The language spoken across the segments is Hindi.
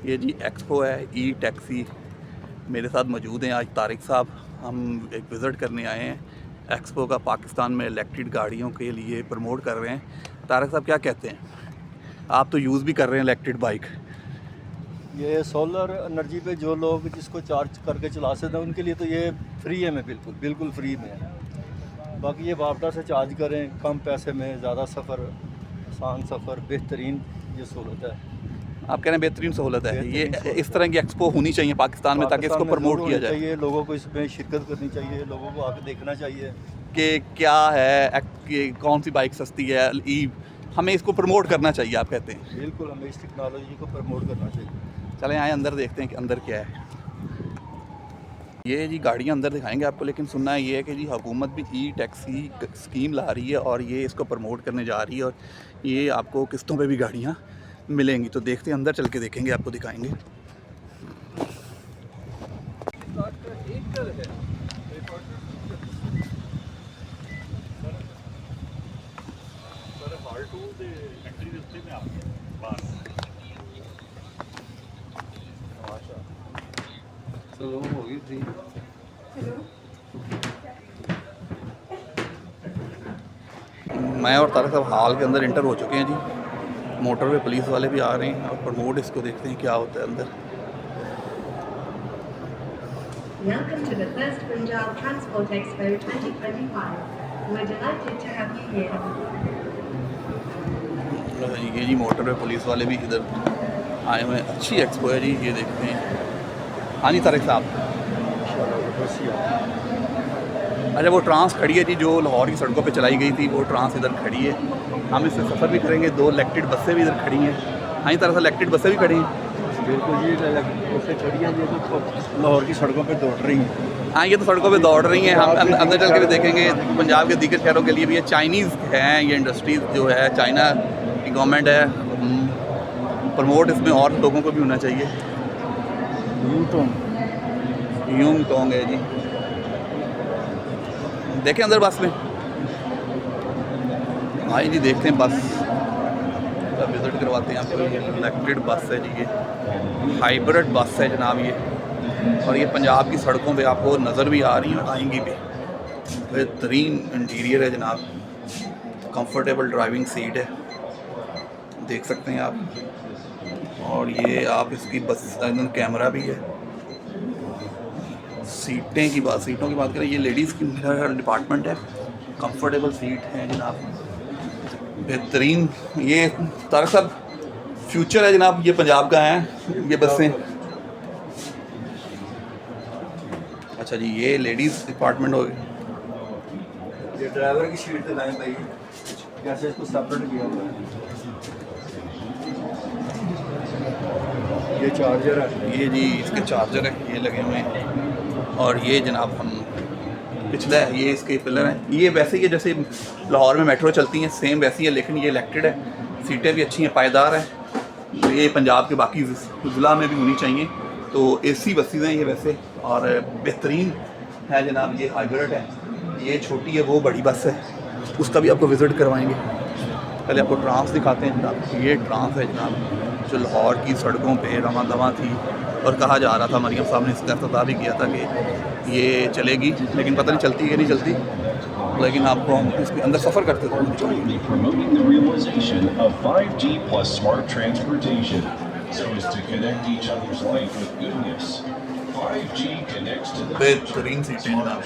ये जी एक्सपो है ई टैक्सी। मेरे साथ मौजूद हैं आज तारिक साहब। हम एक विज़िट करने आए हैं एक्सपो का। पाकिस्तान में इलेक्ट्रिक गाड़ियों के लिए प्रमोट कर रहे हैं। तारिक साहब क्या कहते हैं, आप तो यूज़ भी कर रहे हैं इलेक्ट्रिक बाइक। ये सोलर एनर्जी पे जो लोग जिसको चार्ज करके चला सकते हैं उनके लिए तो ये फ्री है, मैं बिल्कुल फ्री में है। बाकी ये वापडा से चार्ज करें, कम पैसे में ज़्यादा सफ़र, आसान सफ़र, बेहतरीन ये सहूलत है। आप कह रहे हैं बेहतरीन सहूलत है। ये इस तरह की एक्सपो होनी चाहिए पाकिस्तान में, ताकि इसको प्रमोट किया जाए। चाहिए लोगों को इसमें शिरकत करनी चाहिए, लोगों को आके देखना चाहिए कि क्या है, कौन सी बाइक सस्ती है, ई हमें इसको प्रमोट करना चाहिए आप कहते हैं। बिल्कुल, हमें इस टेक्नोलॉजी को प्रमोट करना चाहिए। चलें आए अंदर देखते हैं कि अंदर क्या है। ये जी गाड़ियाँ अंदर दिखाएंगे आपको, लेकिन सुनना ये है कि जी हुकूमत भी ई टैक्सी स्कीम ला रही है और ये इसको प्रमोट करने जा रही है और ये आपको किस्तों पे भी गाड़ियाँ मिलेंगी। तो देखते हैं, अंदर चल के देखेंगे, आपको दिखाएंगे। मैं और तारिक साहब हाल के अंदर इंटर हो चुके हैं जी। मोटर पे पुलिस वाले भी आ रहे हैं और प्रमोट इसको देखते हैं क्या होता है अंदर। Welcome to the first Punjab Transport Expo 2025. We're delighted to have you here. ये जी मोटर पे पुलिस वाले भी इधर आए हुए हैं। अच्छी एक्सपो है जी, ये देखते हैं। हाँ जी तारिक साहब, अच्छा वो ट्रांस खड़ी है जी जो लाहौर की सड़कों पे चलाई गई थी, वो ट्रांस इधर खड़ी है। हम इससे सफ़र भी करेंगे। 2 इलेक्ट्रिक बसें भी इधर खड़ी हैं। हाँ जी तारिक साहब, इलेक्ट्रिक बसें भी खड़ी हैं। बिल्कुल जी, बसें खड़ी हैं, ये तो लाहौर की सड़कों पे दौड़ रही हैं। हाँ, ये तो सड़कों पे दौड़ रही हैं। हम अंदर चल के भी देखेंगे। पंजाब के दीगर शहरों के लिए भी ये चाइनीज़ हैं, ये इंडस्ट्रीज़ जो है, चाइना की गवर्नमेंट है। प्रमोट इसमें और लोगों को भी होना चाहिए। यूंग टोंग है जी, देखें अंदर बस में। हाँ जी देखते हैं बस, विज़िट करवाते हैं आपको। ये इलेक्ट्रिक बस है जी, ये हाइब्रिड बस है जनाब ये। और ये पंजाब की सड़कों पे आपको नज़र भी आ रही हैं, आएंगी भी। बेहतरीन इंटीरियर है जनाब, कंफर्टेबल ड्राइविंग सीट है, देख सकते हैं आप। और ये आप इसकी बस अंदर कैमरा भी है। सीटों की बात करें, ये लेडीज़ की डिपार्टमेंट है। कंफर्टेबल सीट है जनाब, बेहतरीन। ये तारिक साहब फ्यूचर है जनाब, ये पंजाब का है ये बसें। अच्छा जी, ये लेडीज़ डिपार्टमेंट हो गई। ये ड्राइवर की सीट लाइन भाई, कैसे इसको सेपरेट किया हुआ है। ये चार्जर है, ये जी इसके चार्जर है, ये लगे हुए हैं। और ये जनाब हम पिछला है, ये इसके पिलर हैं। ये वैसे ही जैसे लाहौर में मेट्रो चलती हैं सेम वैसी है, लेकिन ये इलेक्ट्रिक है। सीटें भी अच्छी हैं, पायदार हैं। तो ये पंजाब के बाकी ज़िला में भी होनी चाहिए। तो AC बसें हैं ये वैसे, और बेहतरीन है जनाब। ये हाइब्रिड है, ये छोटी है, वो बड़ी बस है, उसका भी आपको विज़िट करवाएंगे। पहले आपको ट्रांस दिखाते हैं जनाब। ये ट्रांस है जनाब जो लाहौर की सड़कों पे रवां दवां थी, और कहा जा रहा था, मरियम साहब ने इसका इफ्तिताह भी किया था कि ये चलेगी, लेकिन पता नहीं चलती है नहीं चलती। लेकिन आपको हम इसके अंदर सफ़र करते थे। बेहतरीन सीटें जनाब।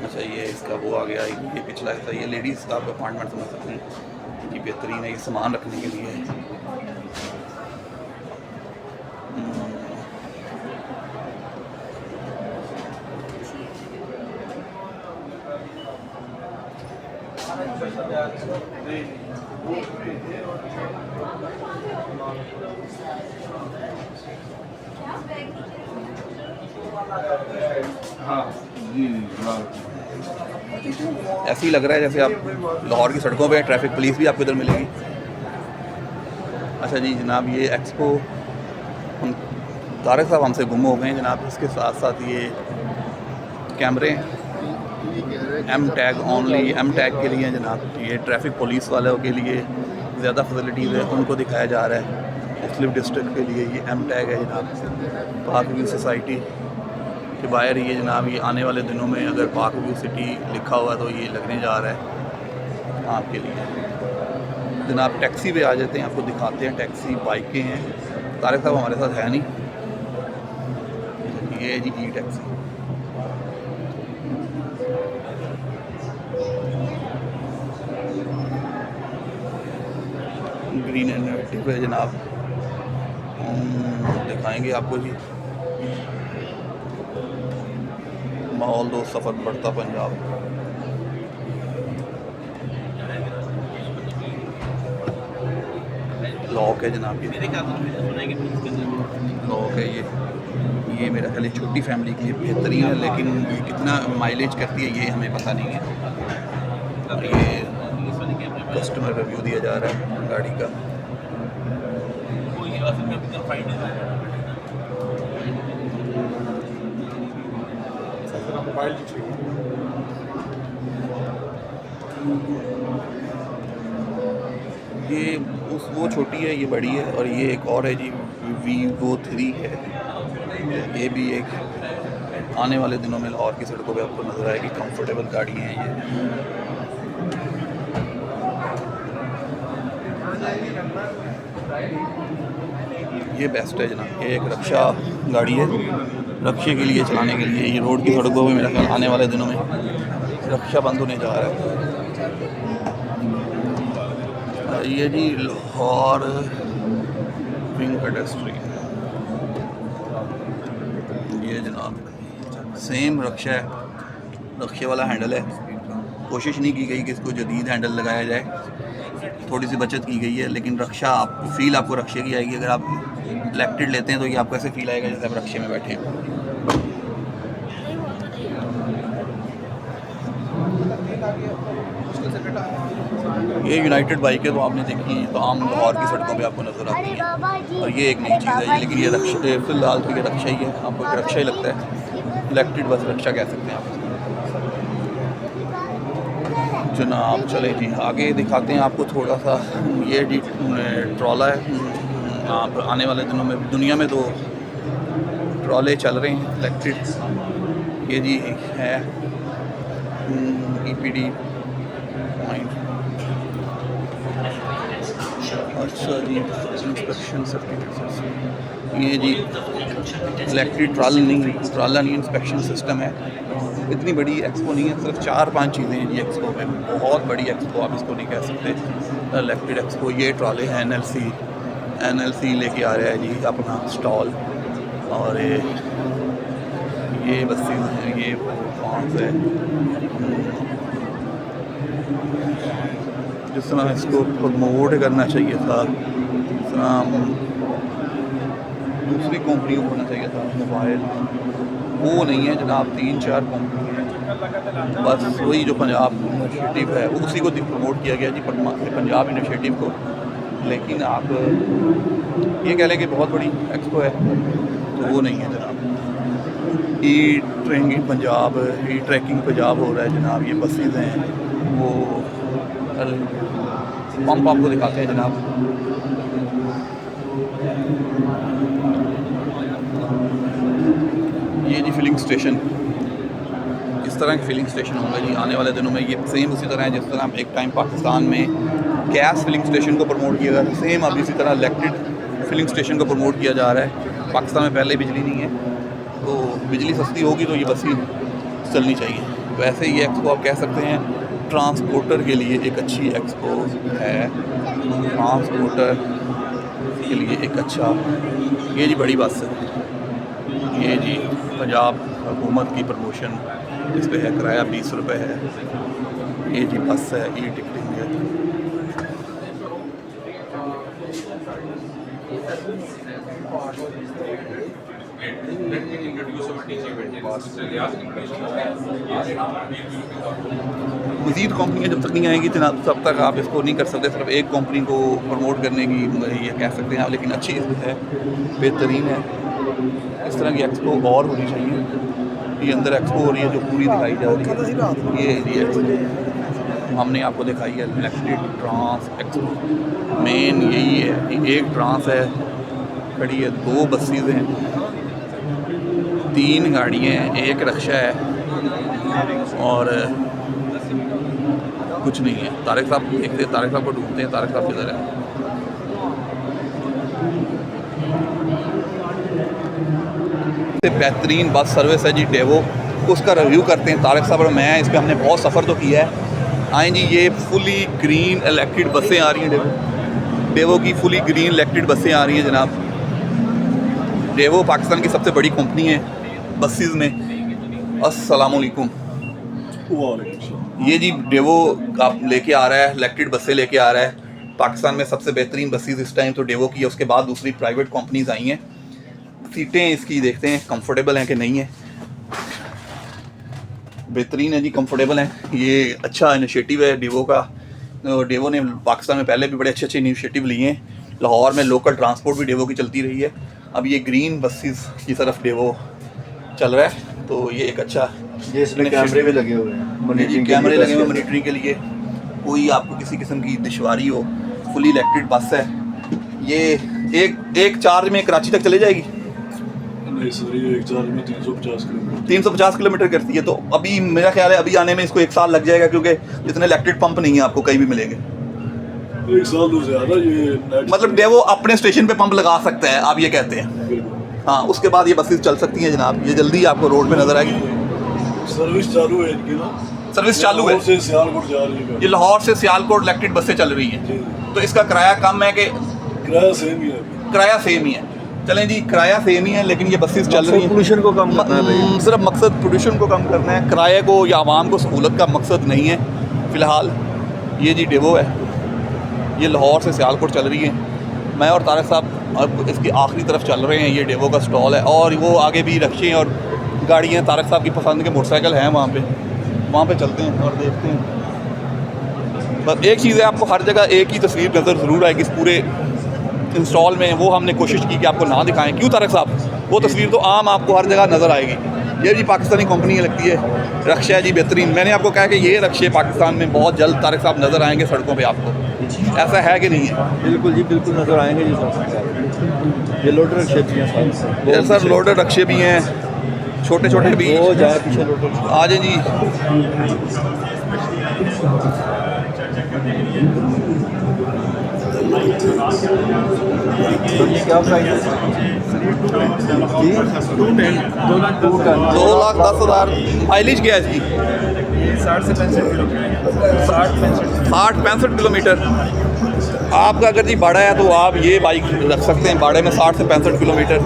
अच्छा ये इसका वो आ गया, ये पिछला हिस्सा, ये लेडीज़ का अपार्टमेंट समझ सकते हैं। ये बेहतरीन है, ये सामान रखने के लिए है। हाँ जी, ऐसे ही लग रहा है जैसे आप लाहौर की सड़कों पे, ट्रैफिक पुलिस भी आपको इधर मिलेगी। अच्छा जी जनाब, ये एक्सपो हम तारिक साहब हमसे गुम हो गए हैं जनाब। इसके साथ साथ ये कैमरे हैं, M tag only, M tag के लिए जनाब, ये ट्रैफिक पुलिस वालों के लिए ज़्यादा फैसिलिटीज़ है, उनको दिखाया जा रहा है। मुख्तलिफ डिस्ट्रिक्ट के लिए ये एम टैग है जनाब। पाक व्यू सोसाइटी के बाहर ये जनाब, ये आने वाले दिनों में अगर पाक व्यू सिटी लिखा हुआ तो ये लगने जा रहा है आपके लिए जनाब। टैक्सी पे आ जाते हैं, आपको दिखाते हैं टैक्सी बाइकें हैं। तारिक साहब हमारे साथ है नहीं, ये है जी ई टैक्सी। ग्रीन इनोवेटिव है जनाब, दिखाएंगे आपको जी। माहौल दो सफ़र बढ़ता पंजाब। लॉक है जनाब, ये लॉक है। ये मेरा ख्याल छोटी फैमिली के लिए बेहतरीन है, लेकिन ये कितना माइलेज करती है ये हमें पता नहीं है। ये कस्टमर रिव्यू दिया जा रहा है गाड़ी का। ये वो छोटी है, ये बड़ी है, और ये एक और है जी Vivo 3 है। ये भी एक आने वाले दिनों में लाहौर की सड़कों पे आपको नज़र आएगी। कंफर्टेबल गाड़ी हैं ये बेस्ट है जनाब। ये एक रक्षा गाड़ी है, रक्षे के लिए चलाने के लिए। ये रोड की सड़कों पे मेरा ख्याल आने वाले दिनों में रक्षा बंद होने जा रहा है। ये जी लाहौर विंग पेडेस्ट्रियन, ये जनाब सेम रक्षा है, रक्षे वाला हैंडल है। कोशिश नहीं की गई कि इसको जदीद हैंडल लगाया जाए, थोड़ी सी बचत की गई है, लेकिन रक्षा आपको फील आपको रक्षे की आएगी। अगर आप इलेक्ट्रिक लेते हैं तो ये आपको ऐसे फील आएगा जैसे आप रक्षे में बैठे हैं। ये यूनाइटेड बाइक है, तो आपने देखी है, तो आम लाहौर की सड़कों पे आपको नज़र आती है। और ये एक नई चीज़ है, लेकिन ये रक्षा फ़िलहाल तो ये रक्षा ही है, आपको एक रक्षा ही लगता है। इलेक्ट्रिक बस रक्षा कह सकते हैं आप जनाब। चले जी आगे दिखाते हैं आपको थोड़ा सा। ये जी ट्रॉला है। आप आने वाले दिनों में दुनिया में तो ट्रॉले चल रहे हैं इलेक्ट्रिक। ये जी है EPD पॉइंट। अच्छा जी, इंस्पेक्शन सर्टिफिकेट। ये जी इलेक्ट्रिक ट्राला नहीं इंस्पेक्शन सिस्टम है। इतनी बड़ी एक्सपो नहीं है, सिर्फ 4-5 चीज़ें हैं जी एक्सपो में। बहुत बड़ी एक्सपो आप इसको नहीं कह सकते इलेक्ट्रिक एक्सपो। ये ट्राले हैं NLC लेके आ रहा है जी अपना स्टॉल। और ये बसें हैं, ये कौन से जिस तरह इसको प्रमोट करना चाहिए था, जिस तरह दूसरी कंपनियों को होना चाहिए था मोबाइल, वो नहीं है जनाब। 3-4 कंपनी है बस, वही जो पंजाब इनिशिएटिव है उसी को प्रमोट किया गया जी, पंजाब इनिशिएटिव को। लेकिन आप ये कह लें कि बहुत बड़ी एक्सपो है, तो वो नहीं है जनाब। ई ट्रैकिंग पंजाब हो रहा है जनाब। ये बसेज हैं, वो पंप आपको दिखाते हैं जनाब। ये जी फिलिंग स्टेशन, इस तरह के फिलिंग स्टेशन होंगे जी आने वाले दिनों में। ये सेम उसी तरह है जिस तरह एक टाइम पाकिस्तान में गैस फिलिंग स्टेशन को प्रमोट किया गया था, सेम अब इसी तरह इलेक्ट्रिक फिलिंग स्टेशन को प्रमोट किया जा रहा है। पाकिस्तान में पहले बिजली नहीं है, तो बिजली सस्ती होगी तो ये बसें चलनी चाहिए। वैसे ये एक्सपो आप कह सकते हैं ट्रांसपोर्टर के लिए एक अच्छी एक्सपो है, ट्रांसपोर्टर के लिए एक अच्छा। ये जी बड़ी बस है, ये जी पंजाब हुकूमत की प्रमोशन, इस पे है किराया 20 रुपये है। ये जी बस है, ई टिकटिंग है। मज़ीद कंपनियाँ जब तक नहीं आएंगी तब तक आप इसको नहीं कर सकते, सिर्फ एक कंपनी को प्रमोट करने की ये कह सकते हैं आप। लेकिन अच्छी है, बेहतरीन है। इस तरह की एक्सपो और होनी चाहिए। ये अंदर एक्सपो हो रही है जो पूरी दिखाई जा रही है। ये एक्सपो हमने आपको दिखाई है, इलेक्ट्रिक ट्रांस एक्सपो मेन यही है। एक ट्रांस है खड़ी है, 2 बसेज हैं, 3 गाड़ियाँ हैं, एक रक्षा है और कुछ नहीं है। तारिक साहब देखते हैं, तारिक साहब को ढूंढते हैं, तारिक साहब किधर है। बेहतरीन बस सर्विस है जी डेवो, उसका रिव्यू करते हैं तारिक साहब और मैं। इस पर हमने बहुत सफ़र तो किया है। आए जी, ये फुली ग्रीन इलेक्ट्रिक बसें आ रही हैं डेवो की फुली ग्रीन इलेक्ट्रिक बसें आ रही हैं जनाब। डेवो पाकिस्तान की सबसे बड़ी कंपनी है बसेस में। अस्सलाम वालेकुम। ये जी डेवो आप लेके आ रहा है, इलेक्ट्रिक बसें लेके आ रहा है। पाकिस्तान में सबसे बेहतरीन बसेस इस टाइम तो डेवो की है, उसके बाद दूसरी प्राइवेट कंपनीज आई हैं। सीटें इसकी देखते हैं कंफर्टेबल हैं कि नहीं है। बेहतरीन है जी, कंफर्टेबल हैं। ये अच्छा इनिशिएटिव है डेवो का। डेवो ने पाकिस्तान में पहले भी बड़े अच्छे अच्छे इनिशिएटिव लिए हैं। लाहौर में लोकल ट्रांसपोर्ट भी डेवो की चलती रही है। अब ये ग्रीन बसेस की तरफ डेवो चल रहा है, तो ये एक अच्छा, ये इसमें कैमरे भी लगे हुए हैं, कैमरे लगे हुए मॉनिटरिंग के लिए। कोई आपको किसी किस्म की दुश्वारी हो, फुली इलेक्ट्रिक बस है ये। एक चार्ज में कराची तक चले जाएगी। नहीं सर, ये एक चार्ज में 350 किलोमीटर 350 किलोमीटर करती है। तो अभी मेरा ख्याल है अभी आने में इसको 1 साल लग जाएगा, क्योंकि इतने इलेक्ट्रिक पंप नहीं है आपको कहीं भी मिलेंगे। 1 साल तो ज़्यादा। ये मतलब डेवो अपने स्टेशन पे पंप लगा सकता है, आप ये कहते हैं। बिल्कुल। हाँ, उसके बाद ये बसेस चल सकती हैं जनाब। ये जल्दी आपको रोड पे नज़र आएगी। सर्विस चालू है इनकी ना, सर्विस चालू है। लाहौर से सियालकोट जा रही है। ये लाहौर से सियालकोट इलेक्ट्रिक बसें चल रही हैं। जी। तो इसका किराया कम है कि किराया सेम ही है अभी। किराया सेम ही है? चलें जी, किराया सेम ही है, लेकिन ये बसेस चल रही हैं। पोल्यूशन को कम करना है भाई। सिर्फ मकसद पोल्यूशन को कम करना है, किराए को या आवाम को सहूलत का मकसद नहीं है फ़िलहाल। ये जी डेवो है, ये लाहौर से सियालकोट चल रही है। मैं और तारिक साहब अब इसकी आखिरी तरफ चल रहे हैं। ये डेवो का स्टॉल है और वो आगे भी रक्शे और गाड़ियाँ तारिक साहब की पसंद के मोटरसाइकिल हैं वहाँ पे चलते हैं और देखते हैं। बस एक चीज़ है, आपको हर जगह एक ही तस्वीर नज़र ज़रूर आएगी इस पूरे इंस्टॉल में। वो हमने कोशिश की कि आपको ना दिखाएं। क्यों तारिक साहब? वो तस्वीर तो आम आपको हर जगह नज़र आएगी। ये भी पाकिस्तानी कंपनी लगती है। रक्षा है जी बेहतरीन। मैंने आपको कहा कि ये रक्षे पाकिस्तान में बहुत जल्द तारिक साहब नज़र आएंगे सड़कों पे आपको। ऐसा है कि नहीं है? बिल्कुल जी, बिल्कुल नज़र आएंगे जी सर। ये लोडर रक्षे भी हैं ये सर, लोडर रक्षे भी हैं, छोटे छोटे भी। वो जाए पीछे लोडर आ जाए जी। तो ये क्या प्राइस है जी? 2,10,000। माइलेज क्या है इसकी? 60-65 किलोमीटर। आपका अगर जी बाड़ा है तो आप ये बाइक रख सकते हैं बाड़े में। 60 से 65 किलोमीटर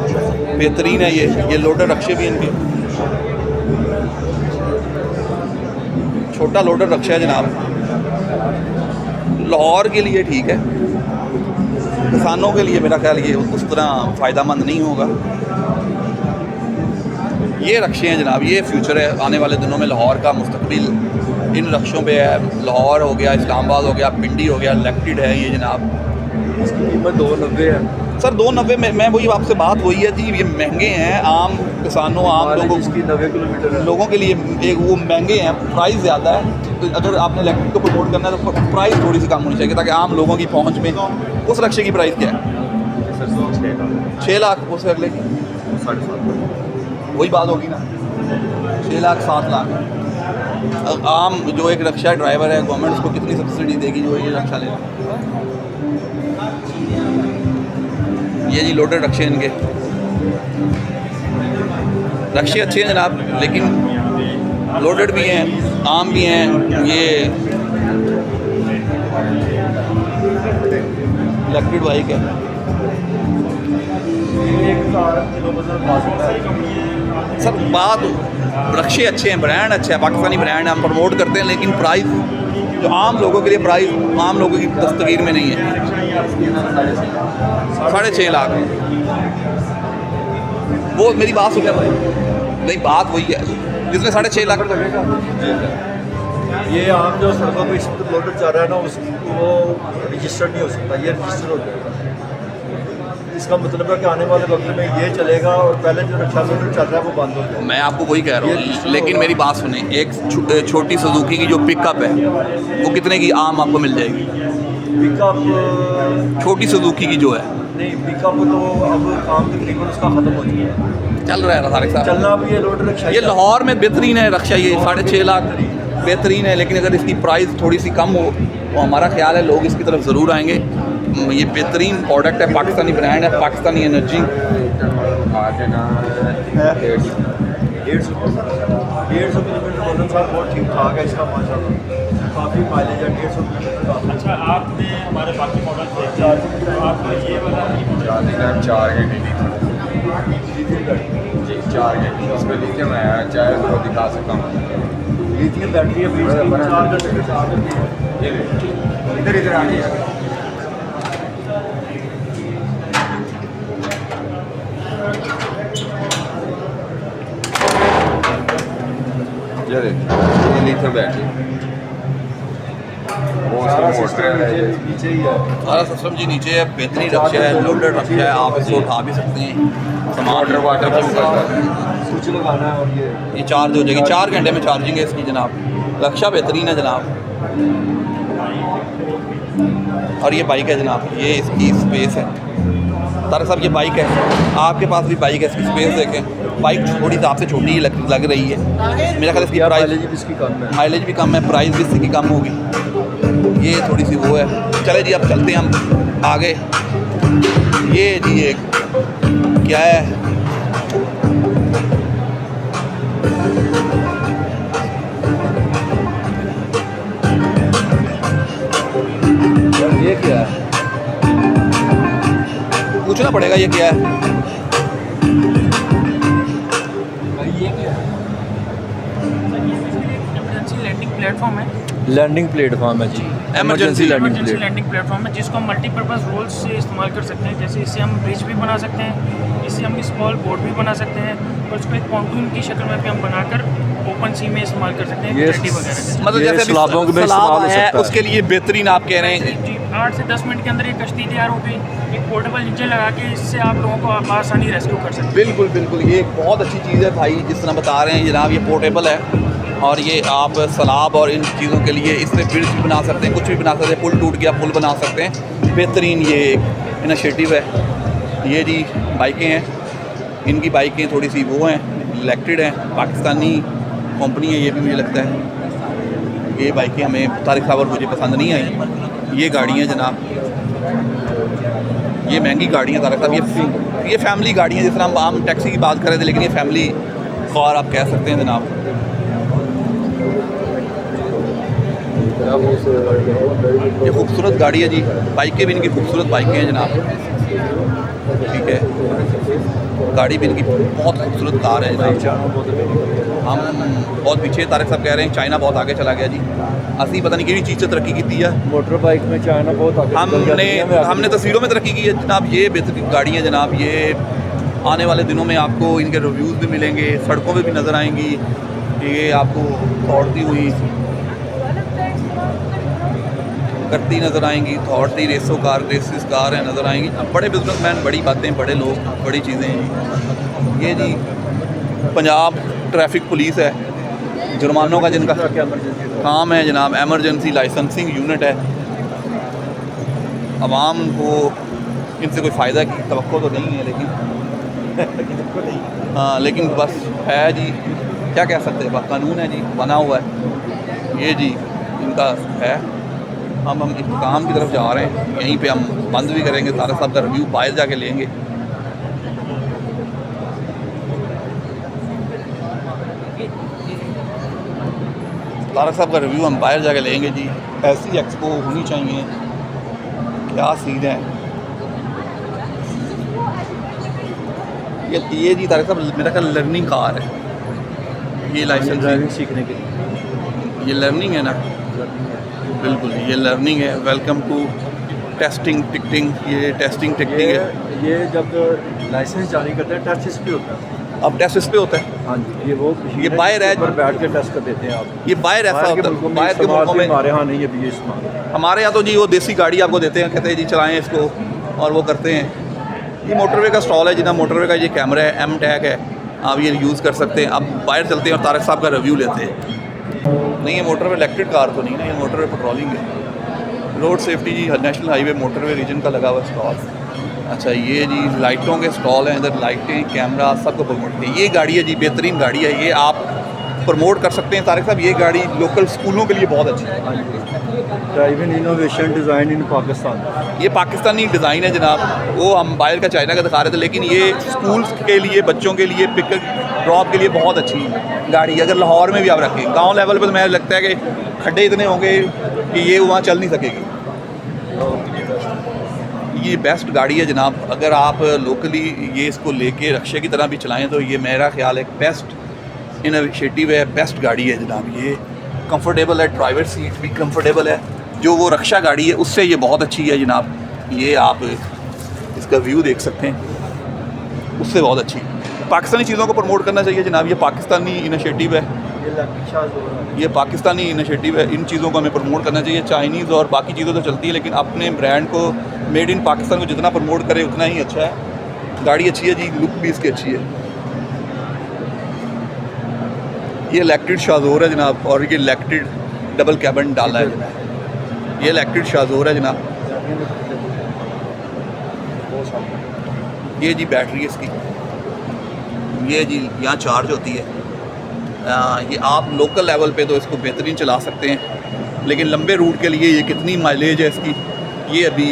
बेहतरीन है ये लोडर रक्षे भी इनके। छोटा लोडर रक्षा है जनाब। लाहौर के लिए ठीक है, किसानों के लिए मेरा ख्याल ये उस तरह फ़ायदेमंद नहीं होगा। ये रक्षे हैं जनाब, ये फ्यूचर है आने वाले दिनों में। लाहौर का मुस्तकबिल इन रक्षों पे है। लाहौर हो गया, इस्लामाबाद हो गया, पिंडी हो गया, इलेक्ट्रिक है ये जनाब। इसकी कीमत 290 है सर। 290 में मैं वही आपसे बात वही है जी, ये महंगे हैं आम किसानों, आम लोगों इसकी 90 किलोमीटर है। लोगों के लिए। एक वो महंगे हैं, प्राइस ज़्यादा है। तो अगर आपने इलेक्ट्रिक को प्रमोट करना है तो प्राइस थोड़ी सी कम होनी चाहिए ताकि आम लोगों की पहुंच में। उस रक्षे की प्राइस क्या है? 6 लाख। उससे अगले की 7.5 वही बात होगी ना, 6 लाख 7 लाख। आम जो एक रक्षा ड्राइवर है, गवर्नमेंट उसको कितनी सब्सिडी देगी जो ये रक्षा लेगा? ये जी लोडर रक्षे इनके। रक्षे अच्छे हैं जनाब, लेकिन लोडेड भी हैं, आम भी हैं। ये इलेक्ट्रिक बाइक है। सर बात रक्षे अच्छे हैं, ब्रांड अच्छा है, पाकिस्तानी ब्रांड है, हम प्रमोट करते हैं, लेकिन प्राइस जो आम लोगों के लिए प्राइस आम लोगों की दस्तगीर में नहीं है। 6.5 लाख। वो मेरी बात सुन भाई, नहीं बात वही है जिसमें 6.5 लाख लगेगा। ये आम जो सड़कों पर इस लोडर चल रहा है ना, उसको वो रजिस्टर नहीं हो सकता, ये रजिस्टर हो जाएगा। इसका मतलब है कि आने वाले वक्त में ये चलेगा और पहले जो रक्षा लोडर चल रहा है वो बंद हो जाएगा। मैं आपको वही कह रहा हूँ, लेकिन मेरी बात सुने, एक छोटी सुजुकी की जो पिकअप है वो कितने की आम आपको मिल जाएगी? पिकअप छोटी सुजुकी की जो है, नहीं, पिकअप तो अब काम तकरीबन उसका ख़त्म हो चुका है, चल रहा है तारिक साहब। चलना भी ये लोडर रक्षा ये लाहौर में बेहतरीन है रक्षा, ये 6.5 लाख बेहतरीन है, लेकिन अगर इसकी प्राइस थोड़ी सी कम हो तो हमारा ख्याल है लोग इसकी तरफ ज़रूर आएंगे। ये बेहतरीन प्रोडक्ट है, पाकिस्तानी ब्रांड है, पाकिस्तानी एनर्जी। 150 किलोमीटर वजन साहब बहुत ठीक ठाक है इसका माशाल्लाह, काफ़ी माइलेज है 150 किलोमीटर। अच्छा, आपने हमारे बाकी मॉडल देखे, तो आपको ये वाला चार घंटे जी, 4 घंटे उस पर लिथियम है, चाहे तो दिखा सकता हूँ। लिथियम बैटरी है, 4 घंटे के साथ ये इधर इधर आ गया। ये लिथियम बैटरी सारा सिस्टम नीचे ही है। सारा सिस्टम जी नीचे है, बेहतरीन रक्षा है, लोडर रक्षा है, आप इसको उठा भी सकते हैं, सामान वाटर स्विच लगाना है और ये चार्ज हो जाएगी, 4 घंटे में चार्जिंग है इसकी जनाब। रक्षा बेहतरीन है जनाब। और ये बाइक है जनाब, ये इसकी स्पेस है तारिक साहब, ये बाइक है, आपके पास भी बाइक है, इसकी स्पेस देखें, बाइक थोड़ी सी आपसे छोटी लग रही है, मेरा ख्याल इसकी प्राइस माइलेज भी इसकी कम है, माइलेज भी कम है, प्राइस भी इसकी कम होगी, ये थोड़ी सी वो है। चले जी अब चलते हैं हम आगे। ये जी एक क्या है, ये क्या है? पूछना पड़ेगा ये क्या है। ये क्या है? इमरजेंसी लैंडिंग प्लेटफॉर्म है। लैंडिंग प्लेटफॉर्म है जी, एमरजेंसी इमरजेंसी लैंडिंग प्लेटफॉर्म है जिसको हम मल्टीपर्पज़ रोल्स से इस्तेमाल कर सकते हैं। जैसे इससे हम ब्रिज भी बना सकते हैं, इससे हम स्मॉल बोट भी बना सकते हैं, और उसको एक पॉन्टून की शक्ल में भी हम बनाकर ओपन सी में इस्तेमाल कर सकते हैं, ये जेटी वगैरह के। मतलब ये जैसे अभी सलाबों में सलाब इस्तेमाल हो है, सकता है। उसके लिए बेहतरीन आप कह रहे हैं। जी, 8 से 10 मिनट के अंदर ये कश्ती तैयार हो गई, एक पोर्टेबल इंजन लगा के इससे आप लोगों को आसानी रेस्क्यू कर सकते हैं। बिल्कुल बिल्कुल, ये एक बहुत अच्छी चीज़ है भाई, जिस तरह बता रहे हैं जनाब, ये पोर्टेबल है और ये आप सलाब और इन चीज़ों के लिए इससे ब्रिज भी बना सकते हैं, कुछ भी बना सकते हैं, पुल टूट गया पुल बना सकते हैं। बेहतरीन ये एक इनिशिएटिव है। ये जी बाइकें हैं, इनकी बाइकें थोड़ी सी वो हैं, इलेक्ट्रिक हैं, पाकिस्तानी कंपनी है ये भी, मुझे लगता है ये बाइकें हमें तारिक साहब और मुझे पसंद नहीं आई। ये गाड़ियाँ जनाब, ये महंगी गाड़ियाँ तारिक साहब, ये फैमिली गाड़ियाँ, जिस तरह हम आम टैक्सी की बात कर रहे थे, लेकिन ये फैमिली कार आप कह सकते हैं जनाब। ये खूबसूरत गाड़ी है जी, बाइकें भी इनकी खूबसूरत बाइकें हैं जनाब, ठीक है, गाड़ी भी इनकी बहुत खूबसूरत कार है जनाब। हम बहुत पीछे, तारिक साहब कह रहे हैं चाइना बहुत आगे चला गया जी, असली पता नहीं किसी चीज़ से तरक्की की है। मोटर बाइक में चाइना बहुत आगे हमने तस्वीरों में तरक्की की है जनाब। ये बेहतरीन गाड़ी है जनाब, ये आने वाले दिनों में आपको इनके रिव्यूज़ भी मिलेंगे, सड़कों पे भी नज़र आएंगी, ये आपको दौड़ती हुई करती नज़र आएंगी, दौड़ती रेसों कार, रेसिस कार हैं नज़र आएंगी। अब बड़े बिजनेसमैन, बड़ी बातें, बड़े लोग, बड़ी चीज़ें हैं। ये जी पंजाब ट्रैफिक पुलिस है, जुर्मानों का जिनका काम है जनाब, एमरजेंसी लाइसेंसिंग यूनिट है। आवाम को इनसे कोई फ़ायदा की तवक्को तो नहीं है, लेकिन हाँ, लेकिन बस है जी, क्या कह सकते हैं, कानून है जी, बना हुआ है। ये जी इनका है। हम इख्तिताम की तरफ जा रहे हैं, यहीं पे हम बंद भी करेंगे, तारिक साहब का रिव्यू बाहर जाके लेंगे। तारिक साहब का रिव्यू हम बाहर जाके लेंगे जी। ऐसी एक्सपो होनी चाहिए, क्या सीन है। ये जी तारिक साहब मेरा ख्याल लर्निंग कार है, ये लाइसेंस ड्राइविंग सीखने के लिए, ये लर्निंग है ना, बिल्कुल ये लर्निंग है। वेलकम टू टेस्टिंग टिकटिंग, ये टेस्टिंग टिकटिंग है। ये जब लाइसेंस जारी करते हैं टेस्ट इस पे होता है। अब टेस्ट इस पे होता है, हाँ जी, ये वो ये बाहर है, पर बैठ के टेस्ट कर देते हैं आप। ये बाहर ऐसा होता है, बाहर के मुल्कों में। हमारे यहाँ नहीं है भी ये इस्तेमाल। हमारे यहाँ तो जी वो देसी गाड़ी आपको देते हैं, कहते हैं जी चलाएं इसको, और वो करते हैं। ये मोटरवे का स्टॉल है जितना मोटरवे का ये कैमरा है, एम टैग है, आप ये यूज़ कर सकते हैं। आप बाहर चलते हैं और तारक साहब का रिव्यू लेते हैं। नहीं, ये मोटरवे इलेक्ट्रिक कार तो नहीं ना, ये मोटरवे पेट्रोलिंग है। रोड सेफ्टी जी, नेशनल हाईवे मोटरवे रीजन का लगा हुआ स्टॉल। अच्छा, ये जी लाइटों के स्टॉल हैं, इधर लाइटें कैमरा सबको प्रमोट किया। ये गाड़ी है जी, बेहतरीन गाड़ी है, ये आप प्रमोट कर सकते हैं तारिक साहब। ये गाड़ी लोकल स्कूलों के लिए बहुत अच्छी है। Driving innovation design in Pakistan. ये पाकिस्तानी डिज़ाइन है जनाब, वो हम बाहर का चाइना का दिखा रहे थे, लेकिन ये स्कूल्स के लिए, बच्चों के लिए, पिक ड्रॉप के लिए बहुत अच्छी गाड़ी। अगर लाहौर में भी आप रखें, गांव लेवल पर तो मुझे लगता है कि खड्डे इतने होंगे कि ये वहाँ चल नहीं सकेगी। ये बेस्ट गाड़ी है जनाब। अगर आप लोकली ये इसको लेके रक्शे की तरह भी चलाएँ तो ये मेरा ख्याल है बेस्ट इनिशिएटिव है, बेस्ट गाड़ी है जनाब। ये कंफर्टेबल है, ड्राइवर सीट भी कंफर्टेबल है। जो वो रक्षा गाड़ी है उससे ये बहुत अच्छी है जनाब। ये आप इसका व्यू देख सकते हैं, उससे बहुत अच्छी। पाकिस्तानी चीज़ों को प्रमोट करना चाहिए जनाब, ये पाकिस्तानी इनिशिएटिव है, ये पाकिस्तानी इनिशिएटिव है। इन चीज़ों को हमें प्रमोट करना चाहिए। चाइनीज़ और बाकी चीज़ें तो चलती है, लेकिन अपने ब्रांड को, मेड इन पाकिस्तान को जितना प्रमोट करे उतना ही अच्छा है। गाड़ी अच्छी है जी, लुक भी इसकी अच्छी है। ये इलेक्ट्रिक शाज़ोर है जनाब, और ये इलेक्ट्रिक डबल कैबिन डाला है जनाब। ये इलेक्ट्रिक शाज़ोर है जनाब। ये जी बैटरी है इसकी, ये जी यहाँ चार्ज होती है। ये आप लोकल लेवल पे तो इसको बेहतरीन चला सकते हैं, लेकिन लंबे रूट के लिए ये कितनी माइलेज है इसकी, ये अभी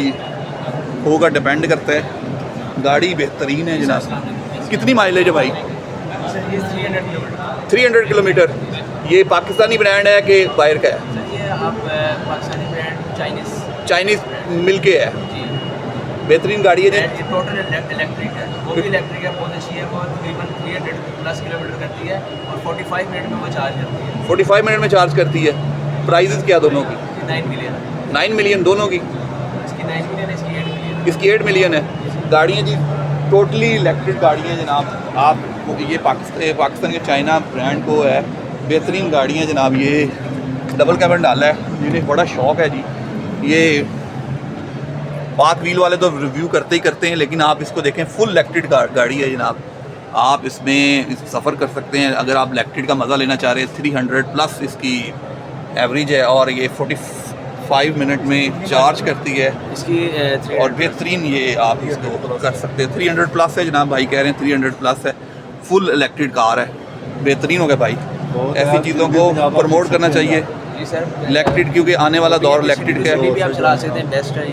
होगा, डिपेंड करता है। गाड़ी बेहतरीन है जनाब। कितनी माइलेज है भाई? 300 किलोमीटर। ये पाकिस्तानी ब्रांड है कि बाहर का है? ये आप पाकिस्तानी ब्रांड चाइनीज़ मिल के है। बेहतरीन गाड़ी है जी। ये टोटल इलेक्ट्रिक है, वो भी इलेक्ट्रिक है, बहुत अच्छी है। वो तकरीबन 300 प्लस किलोमीटर करती है और 45 मिनट में वो चार्ज करती है। 45 मिनट में चार्ज करती है। प्राइसेस क्या दोनों की? 9 मिलियन। 9 मिलियन दोनों की? इसकी 9 मिलियन है, इसकी 8 मिलियन। इसकी 8 मिलियन है। गाड़ियाँ जी टोटली इलेक्ट्रिक गाड़ियाँ जनाब। आप ये पाकिस्तान के चाइना ब्रांड को है, बेहतरीन गाड़ियाँ जनाब। ये डबल कैबिन डाला है, जिन्हें बड़ा शौक़ है जी। ये पाक व्हील वाले तो रिव्यू करते ही करते हैं, लेकिन आप इसको देखें, फुल इलेक्ट्रिक गाड़ी है जनाब। आप इसमें सफ़र कर सकते हैं अगर आप इलेक्ट्रिक का मज़ा लेना चाह रहे हैं। 300 प्लस इसकी एवरेज है, और ये 45 मिनट में चार्ज करती है इसकी और बेहतरीन ये आप इसको कर सकते हैं। 300 प्लस है जनाब, भाई कह रहे हैं 300 प्लस है। फुल इलेक्ट्रिक कार है, बेहतरीन हो गया भाई। ऐसी चीज़ों को प्रमोट करना चाहिए जी सर, इलेक्ट्रिक, क्योंकि आने वाला दौर इलेक्ट्रिक का भी है। आप चला सकते हैं, बेस्ट है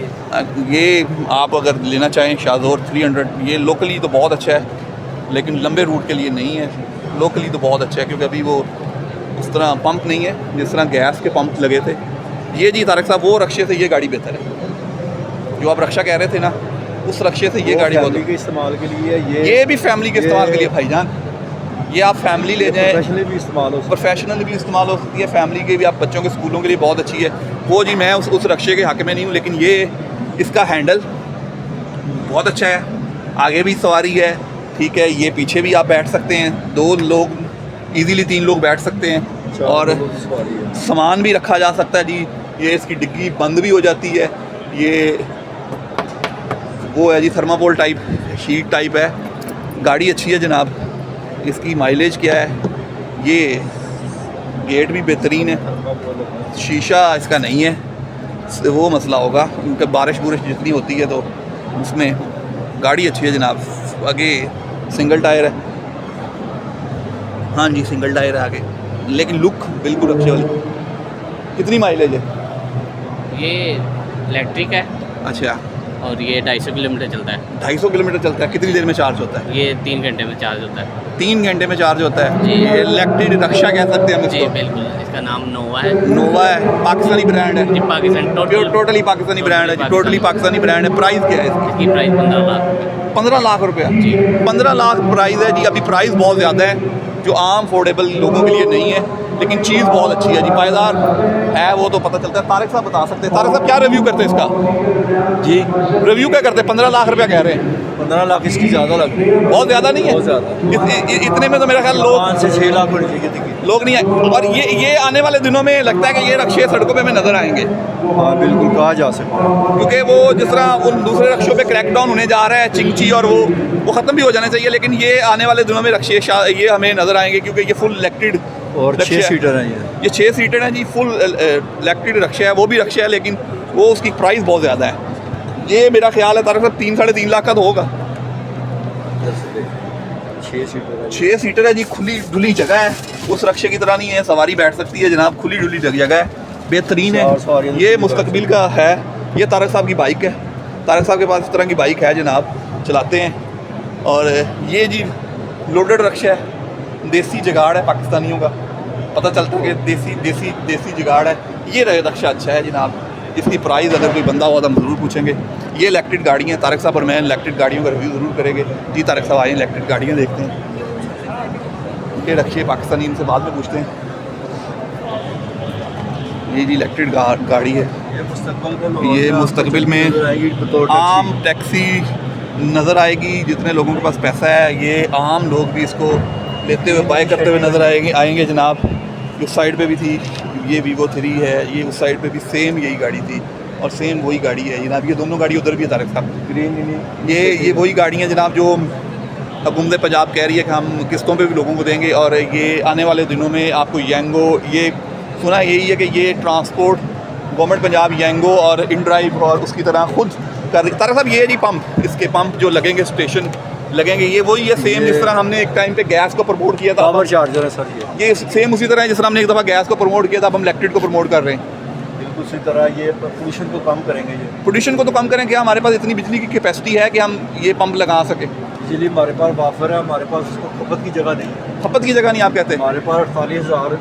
ये आप अगर लेना चाहें शाज़ोर 300, ये लोकली तो बहुत अच्छा है, लेकिन लंबे रूट के लिए नहीं है। लोकली तो बहुत अच्छा है, क्योंकि अभी वो उस तरह पंप नहीं है जिस तरह गैस के पंप लगे थे। ये जी तारक साहब, वो रक्शे से ये गाड़ी बेहतर है। जो आप रक्षा कह रहे थे ना, उस रक्शे से ये गाड़ी बहुत के इस्तेमाल के लिए, ये भी फैमिली के इस्तेमाल के लिए भाईजान। ये आप फैमिली ले जाएं, प्रोफेशनली भी इस्तेमाल हो सकता प्रोफेशनल भी इस्तेमाल हो सकती है, फैमिली के भी, आप बच्चों के स्कूलों के लिए बहुत अच्छी है। वो जी मैं उस रक्शे के हक़ में नहीं हूँ, लेकिन ये इसका हैंडल बहुत अच्छा है, आगे भी सवारी है, ठीक है। ये पीछे भी आप बैठ सकते हैं, 2 लोग ईज़िली 3 लोग बैठ सकते हैं, और सामान भी रखा जा सकता है जी। ये इसकी डिग्गी बंद भी हो जाती है। ये वो है जी थर्माकोल टाइप, शीट टाइप है। गाड़ी अच्छी है जनाब। इसकी माइलेज क्या है? ये गेट भी बेहतरीन है, शीशा इसका नहीं है, वो मसला होगा उनका, बारिश बुरिश जितनी होती है तो उसमें। गाड़ी अच्छी है जनाब। आगे सिंगल टायर है, हाँ जी सिंगल टायर है आगे, लेकिन लुक बिल्कुल अच्छी वाली। कितनी माइलेज है? ये इलेक्ट्रिक है। अच्छा, और ये 250 किलोमीटर चलता है। 250 किलोमीटर चलता है। कितनी देर में चार्ज होता है? ये 3 घंटे में चार्ज होता है। 3 घंटे में चार्ज होता है जी। ये इलेक्ट्रिक रक्षा कह सकते हैं हम जी इसको। बिल्कुल, इसका नाम नोवा है। नोवा है, पाकिस्तानी ब्रांड है जी, पाकिस्तान टोटली पाकिस्तानी ब्रांड है जी, टोटली पाकिस्तानी ब्रांड है। प्राइस क्या है इसकी? इसकी प्राइस 15 लाख। 15 लाख रुपया जी। 15 लाख प्राइस है जी। अभी प्राइस बहुत ज़्यादा है, जो आम अफोर्डेबल लोगों के लिए नहीं है, लेकिन चीज़ बहुत अच्छी है जी, पायदार है, वो तो पता चलता है। तारिक साहब बता सकते हैं। तारिक साहब क्या रिव्यू करते हैं इसका? जी, रिव्यू क्या करते हैं? 15 लाख रुपया कह रहे हैं। 15 लाख इसकी ज़्यादा लग रही है, बहुत ज़्यादा नहीं है? बहुत ज़्यादा। इतने में तो मेरा ख्याल लोग 5 से 6 लाख होनी चाहिए थी। लोग नहीं आए। और ये आने वाले दिनों में लगता है कि ये रक्शे सड़कों पे हमें नज़र आएंगे, हाँ बिल्कुल कहा जा सकता है। क्योंकि वो जिस तरह उन दूसरे रक्षों पे क्रैकडाउन होने जा रहा है, चिंची और वो ख़त्म भी हो जाना चाहिए, लेकिन ये आने वाले दिनों में रक्शे ये हमें नज़र आएंगे, क्योंकि ये फुल इलेक्ट्रिड और 6 सीटर हैं ये 6 सीटर हैं जी, फुल इलेक्ट्रिक रक्शा है। वो भी रक्शा है, लेकिन वो उसकी प्राइस बहुत ज़्यादा है। ये मेरा ख्याल है तारक साहब 3-3.5 लाख का तो होगा। 6 सीटर है जी, खुली डुली जगह है, उस रक्शे की तरह नहीं है, सवारी बैठ सकती है जनाब, खुली डुली जगह है, बेहतरीन है। ये मुस्तकबिल का है, ये तारक साहब की बाइक है, तारक साहब के पास इस तरह की बाइक है जनाब, चलाते हैं। और ये जी लोडेड रक्शा है, देसी जुगाड़ है पाकिस्तानियों का, पता चलता है कि देसी जुगाड़ है। ये रक्शा अच्छा है जनाब, इसकी प्राइस अगर कोई बंदा हुआ तो हम ज़रूर पूछेंगे। ये इलेक्ट्रिक गाड़ी हैं, तारक साहब और मैं इलेक्ट्रिक गाड़ियों का रिव्यू ज़रूर करेंगे जी। तारक साहब आए, इलेक्ट्रिक गाड़ियाँ देखते हैं। ये रक्शे पाकिस्तानी, इनसे बाद में पूछते हैं। ये जी इलेक्ट्रिक गाड़ी है, ये मुस्तकबिल में आम टैक्सी नज़र आएगी। जितने लोगों के पास पैसा है, ये आम लोग भी इसको लेते हुए बाय करते हुए नज़र आएंगे जनाब। उस साइड पे भी थी, ये Vivo 3 है, ये उस साइड पे भी सेम यही गाड़ी थी और सेम वही गाड़ी है जनाब। ये दोनों गाड़ी उधर भी है तारक साहब, ग्रीन। ये वही गाड़ी हैं जनाब जो हुकूमत पंजाब कह रही है कि हम किस्तों पे भी लोगों को देंगे। और ये आने वाले दिनों में आपको येंगो, ये सुना यही है कि ये ट्रांसपोर्ट गवर्नमेंट पंजाब येंगो और इनड्राइव और उसकी तरह खुद कर रही। तारक साहब ये है जी पंप, इसके पंप जो लगेंगे, स्टेशन लगेंगे, ये वही है सेम जिस तरह हमने एक टाइम पे गैस को प्रमोट किया था। पावर चार्जर है सर ये सेम उसी तरह है जिस तरह हमने एक दफ़ा गैस को प्रमोट किया था, अब हम इलेक्ट्रिक को प्रमोट कर रहे हैं। बिल्कुल उसी तरह ये पोल्यूशन को कम करेंगे। ये पोल्यूशन को तो कम करें, क्या हमारे पास इतनी बिजली की कैपेसिटी है कि हम ये पंप लगा सकें? इसलिए हमारे पास वाफर है, हमारे पास उसको खपत की जगह नहीं है। खपत की जगह नहीं आप कहते? हमारे पास 48,000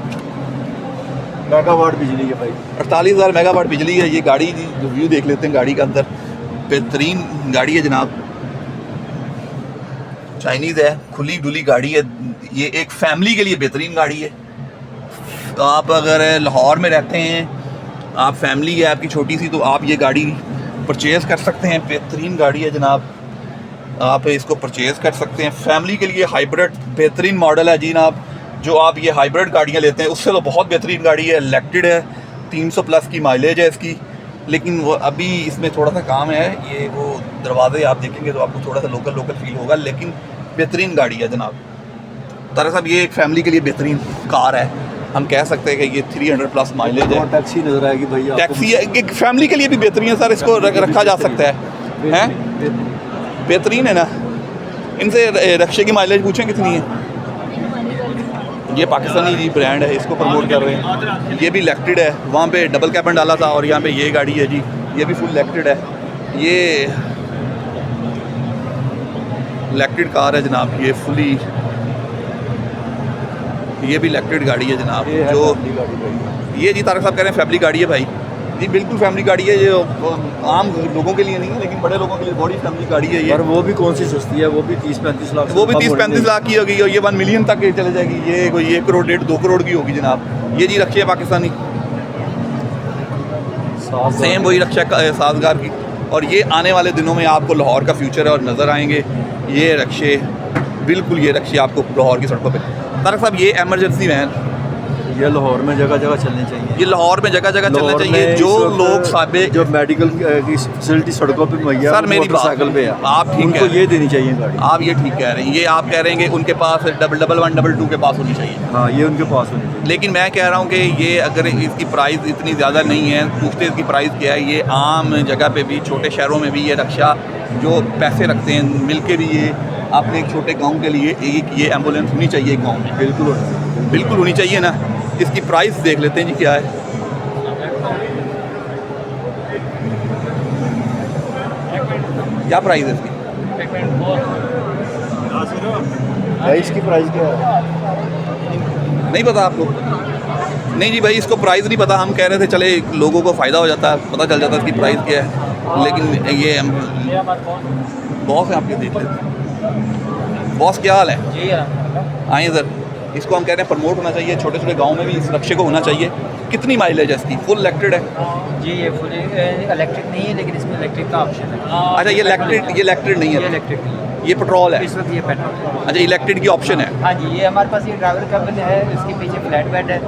मेगावाट बिजली है भाई, 48,000 मेगावाट बिजली है। ये गाड़ी रिव्यू देख लेते हैं गाड़ी का, अंदर बेहतरीन गाड़ी है जनाब, चाइनीज़ है, खुली डुली गाड़ी है। ये एक फैमिली के लिए बेहतरीन गाड़ी है। तो आप अगर लाहौर में रहते हैं, आप फैमिली है आपकी छोटी सी, तो आप ये गाड़ी परचेज़ कर सकते हैं। बेहतरीन गाड़ी है जनाब, आप इसको परचेज़ कर सकते हैं। फैमिली के लिए हाइब्रिड बेहतरीन मॉडल है जी जनाब। जो आप ये हाइब्रिड गाड़ियाँ लेते हैं उससे तो बहुत बेहतरीन गाड़ी है, इलेक्ट्रिक है, 300 प्लस की माइलेज है इसकी। लेकिन वो अभी इसमें थोड़ा सा काम है, ये वो दरवाजे आप देखेंगे तो आपको थोड़ा सा लोकल फील होगा, लेकिन बेहतरीन गाड़ी है जनाब। तारक साहब ये एक फैमिली के लिए बेहतरीन कार है, हम कह सकते हैं कि ये 300 प्लस माइलेज है। टैक्सी नज़र आएगी भैया, टैक्सी है, एक फैमिली के लिए भी बेहतरीन है सर, इसको रखा जा सकता है, बेहतरीन है ना। इनसे रक्शे की माइलेज पूछें कितनी है? ये पाकिस्तानी जी ब्रांड है, इसको प्रमोट कर रहे हैं। ये भी इलेक्ट्रिक है, वहाँ पे डबल कैबिन डाला था और यहाँ पे ये गाड़ी है जी, ये भी फुल इलेक्ट्रिक है। ये इलेक्ट्रिक कार है जनाब, ये फुली, ये भी इलेक्ट्रिक गाड़ी है जनाब। जो ये जी तारक साहब कह रहे हैं फैमिली गाड़ी है भाई, जी बिल्कुल फैमिली गाड़ी है। ये आम लोगों के लिए नहीं है, लेकिन बड़े लोगों के लिए बड़ी फैमिली गाड़ी है ये। और वो भी कौन सी सस्ती है, वो भी 30-35 लाख, वो भी 30-35 लाख की होगी और ये 1 मिलियन तक चले जाएगी। ये कोई 1 करोड़ 1.5-2 करोड़ की होगी जनाब। ये जी रक्शे पाकिस्तानी, सेम वही रक्षा साजगार की। और ये आने वाले दिनों में आपको लाहौर का फ्यूचर है और नज़र आएंगे ये रक्शे, बिल्कुल ये रक्शे आपको लाहौर की सड़कों पे। तारक साहब ये एमरजेंसी वैन, ये लाहौर में जगह जगह चलनी चाहिए, ये लाहौर में जगह जगह चलना चाहिए। जो लोग साबे जो मेडिकल की फैसिलिटी सड़कों पे मुहैया, सर मेरी बात साइकिल पे है, आप ठीक उनको ये देनी चाहिए गाड़ी। आप ये ठीक कह रहे हैं, ये आप कह रहे हैं कि उनके पास 111-122 के पास होनी चाहिए। हाँ ये उनके पास होनी चाहिए। लेकिन मैं कह रहा हूँ कि ये अगर इसकी प्राइस इतनी ज़्यादा नहीं है, पूछते इसकी प्राइस क्या है। ये आम जगह पे भी, छोटे शहरों में भी ये रक्षा जो पैसे रखते हैं मिल के भी, ये अपने एक छोटे गांव के लिए एक ये एम्बुलेंस होनी चाहिए एक गांव में, बिल्कुल होनी चाहिए ना। इसकी प्राइस देख लेते हैं जी क्या है। क्या प्राइस है इसकी? भाई इसकी प्राइस क्या है? नहीं पता आपको? नहीं जी भाई, इसको प्राइस नहीं पता। हम कह रहे थे चले लोगों को फ़ायदा हो जाता है, पता चल जाता है इसकी प्राइस क्या है। लेकिन ये बॉस है आपके, देख लेते हैं। बॉस क्या हाल है? आइए सर, इसको हम कह रहे हैं प्रमोट होना चाहिए, छोटे छोटे गाँव में भी इस रक्शे को होना चाहिए। कितनी माइलेज है इसकी? फुल इलेक्ट्रिक है जी, ये फुल इलेक्ट्रिक नहीं है, लेकिन इसमें इलेक्ट्रिक का ऑप्शन है। अच्छा, ये इलेक्ट्रिक नहीं है, इलेक्ट्रिक नहीं है, ये पेट्रोल है। इस वक्त ये पेट्रोल है। अच्छा, इलेक्ट्रिक की ऑप्शन है। हाँ जी, ये हमारे पास ये ड्राइवर केबिन है, इसके पीछे फ्लैट बेड है,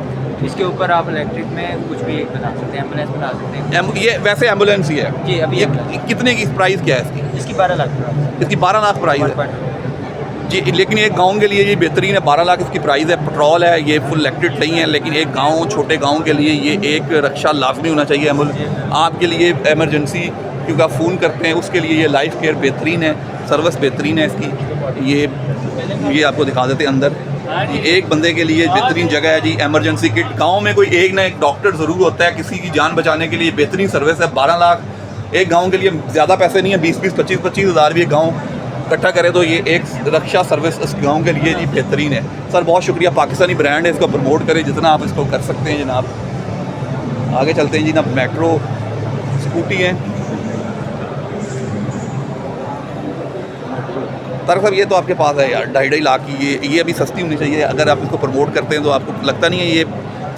इसके ऊपर आप इलेक्ट्रिक में कुछ भी बना सकते हैं, एम्बुलेंस बना सकते हैं। ये वैसे एम्बुलेंस ही है जी, अभी ये ambulance। कितने की प्राइस क्या है इसकी? इसकी 12 लाख इसकी 12 लाख प्राइस है 1.2। जी, लेकिन एक गांव के लिए ये बेहतरीन है। 12 लाख इसकी प्राइस है, पेट्रोल है, ये फुल इलेक्ट्रिक नहीं है, लेकिन एक गांव, छोटे गांव के लिए ये एक रक्षा लाजमी होना चाहिए। एम्बुलेंस आपके लिए इमरजेंसी, क्योंकि आप फ़ोन करते हैं, उसके लिए ये लाइफ केयर बेहतरीन है, सर्विस बेहतरीन है इसकी। ये आपको दिखा देते हैं अंदर। ये एक बंदे के लिए बेहतरीन जगह है जी। इमरजेंसी किट, गांव में कोई एक ना एक डॉक्टर ज़रूर होता है किसी की जान बचाने के लिए। बेहतरीन सर्विस है। 12 लाख एक गांव के लिए ज़्यादा पैसे नहीं है। 20-20, 25-25 हज़ार भी एक गाँव इकट्ठा करे तो ये एक रक्षा सर्विस उस गांव के लिए जी बेहतरीन है। सर बहुत शुक्रिया। पाकिस्तानी ब्रांड है, इसको प्रमोट करें जितना आप इसको कर सकते हैं जनाब। आगे चलते हैं जी ना। मेट्रो स्कूटी है। तारक साहब, ये तो आपके पास है यार 2.5 लाख की। ये अभी सस्ती होनी चाहिए। अगर आप इसको प्रमोट करते हैं तो आपको लगता नहीं है ये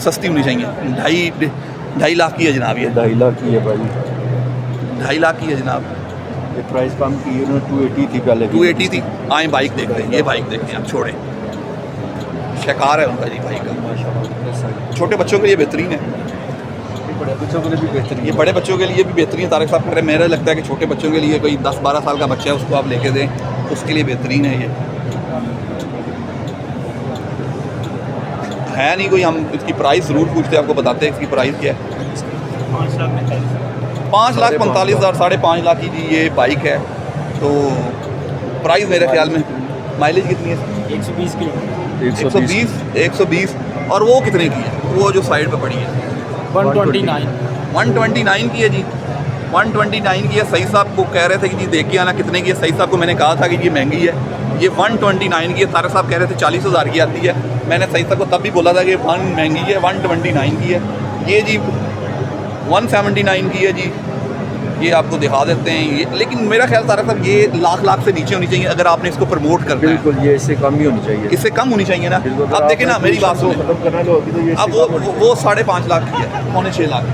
सस्ती होनी चाहिए? 2.5 लाख की है जनाब। ये 2.5 लाख की है भाई, 2.5 लाख की है जनाब। ये प्राइस कम की है, 280 थी पहले। 280 थी। आए बाइक देखते हैं, ये बाइक देखते हैं आप। छोड़े शिकार है उनका जी बाइक का। माशाल्लाह, छोटे बच्चों के लिए बेहतरीन है। बड़े बच्चों के लिए भी बेहतरीन ये बड़े बच्चों के लिए भी बेहतरीन है। तारक साहब कह रहे, मेरा लगता है कि छोटे बच्चों के लिए कोई 10-12 साल का बच्चा है उसको आप लेके दें, उसके लिए बेहतरीन है। ये है नहीं कोई, हम इसकी प्राइस ज़रूर पूछते हैं, आपको बताते हैं इसकी प्राइस क्या है। 5,45,000, 5.5 लाख की जी ये बाइक है। तो प्राइस मेरे ख्याल में, माइलेज कितनी है? 120 किलोमीटर। 120। और वो कितने की है? वो जो साइड पे पड़ी है 129 की है जी। 129 की है। सही साहब को कह रहे थे कि जी देख के आना कितने की है। सही साहब को मैंने कहा था कि ये महंगी है, ये 129 की है। तारक साहब कह रहे थे 40,000 की आती है। मैंने सही साहब को तब भी बोला था कि 1 महंगी है, 129 की है। ये जी 179 की है जी। ये आपको दिखा देते हैं ये। लेकिन मेरा ख्याल तारक साहब ये लाख से नीचे होनी चाहिए अगर आपने इसको प्रमोट करना है। बिल्कुल, ये इससे कम ही होनी चाहिए। इससे कम होनी चाहिए ना। बिल्कुल, अब देखें ना, मेरी बात सुनो। खत्म करना होगी तो ये अब वो 5.5 लाख की है, 5.25 लाख।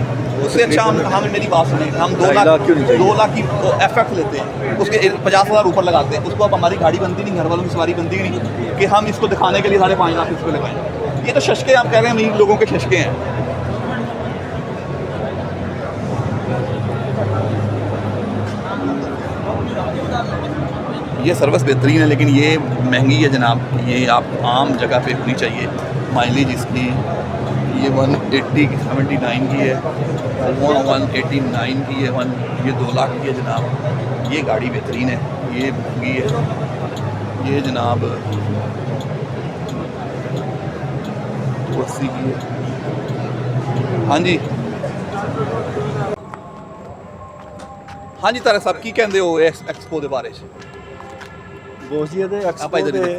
उससे अच्छा हम मेरी बात सुने, हम 2 लाख क्यों नहीं चाहिए? 2 लाख की FF लेते हैं, उसके 50,000 ऊपर लगाते हैं। उसको अब हमारी गाड़ी बनती नहीं, घर वालों की सवारी बनती नहीं कि हम इसको दिखाने के लिए 5.5 लाख इसको लगाएं। ये तो शशके आप कह रहे हैं, अमीर लोगों के शशके हैं। ये सर्विस बेहतरीन है, लेकिन ये महंगी है जनाब। ये आप आम जगह पे होनी चाहिए। माइलेज इसकी ये 179 की है, 189 की है, ये 2 लाख की है जनाब। ये गाड़ी बेहतरीन है, ये महंगी है। ये जनाब 80 की है। हाँ जी, हाँ जी तारक साहब की कहते हो एक्सपो के बारे में? ਬੋਸ ਜੀ ਇਹਦੇ ਆਪਾਂ ਐਕਸਪੋ ਇਧਰ ਦੇ ਹੀ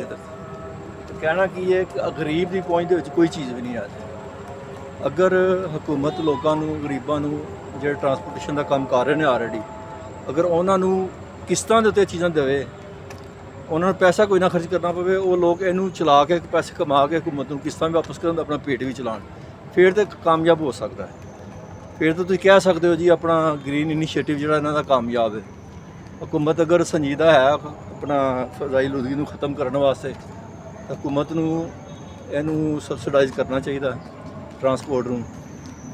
ਕਹਿਣਾ ਕੀ ਹੈ ਕਿ ਗਰੀਬ ਦੀ ਪਹੁੰਚ ਦੇ ਵਿੱਚ ਕੋਈ ਚੀਜ਼ ਵੀ ਨਹੀਂ ਆ ਰਹੀ। ਅਗਰ ਹਕੂਮਤ ਲੋਕਾਂ ਨੂੰ, ਗਰੀਬਾਂ ਨੂੰ ਜਿਹੜੇ ਟਰਾਂਸਪੋਰਟੇਸ਼ਨ ਦਾ ਕੰਮ ਕਰ ਰਹੇ ਨੇ ਆਲਰੇਡੀ, ਅਗਰ ਉਹਨਾਂ ਨੂੰ ਕਿਸ਼ਤਾਂ ਦੇ ਉੱਤੇ ਚੀਜ਼ਾਂ ਦੇਵੇ, ਉਹਨਾਂ ਨੂੰ ਪੈਸਾ ਕੋਈ ਨਾ ਖਰਚ ਕਰਨਾ ਪਵੇ, ਉਹ ਲੋਕ ਇਹਨੂੰ ਚਲਾ ਕੇ ਪੈਸੇ ਕਮਾ ਕੇ ਹਕੂਮਤ ਨੂੰ ਕਿਸ਼ਤਾਂ ਵੀ ਵਾਪਸ ਕਰਨ, ਆਪਣਾ ਪੇਟ ਵੀ ਚਲਾਉਣ, ਫਿਰ ਤੇ ਕਾਮਯਾਬ ਹੋ ਸਕਦਾ ਹੈ। ਫਿਰ ਤਾਂ ਤੁਸੀਂ ਕਹਿ ਸਕਦੇ ਹੋ ਜੀ ਆਪਣਾ ਗ੍ਰੀਨ ਇਨੀਸ਼ੀਏਟਿਵ ਜਿਹੜਾ ਇਹਨਾਂ ਦਾ ਕਾਮਯਾਬ ਹੈ। ਹਕੂਮਤ ਅਗਰ ਸੰਜੀਦਾ ਹੈ ਆਪਣਾ ਫਜ਼ਾਈ ਲੁਦਗੀ ਨੂੰ ਖਤਮ ਕਰਨ ਵਾਸਤੇ, ਹਕੂਮਤ ਨੂੰ ਇਹਨੂੰ ਸਬਸਿਡਾਈਜ਼ ਕਰਨਾ ਚਾਹੀਦਾ ਟਰਾਂਸਪੋਰਟ ਨੂੰ।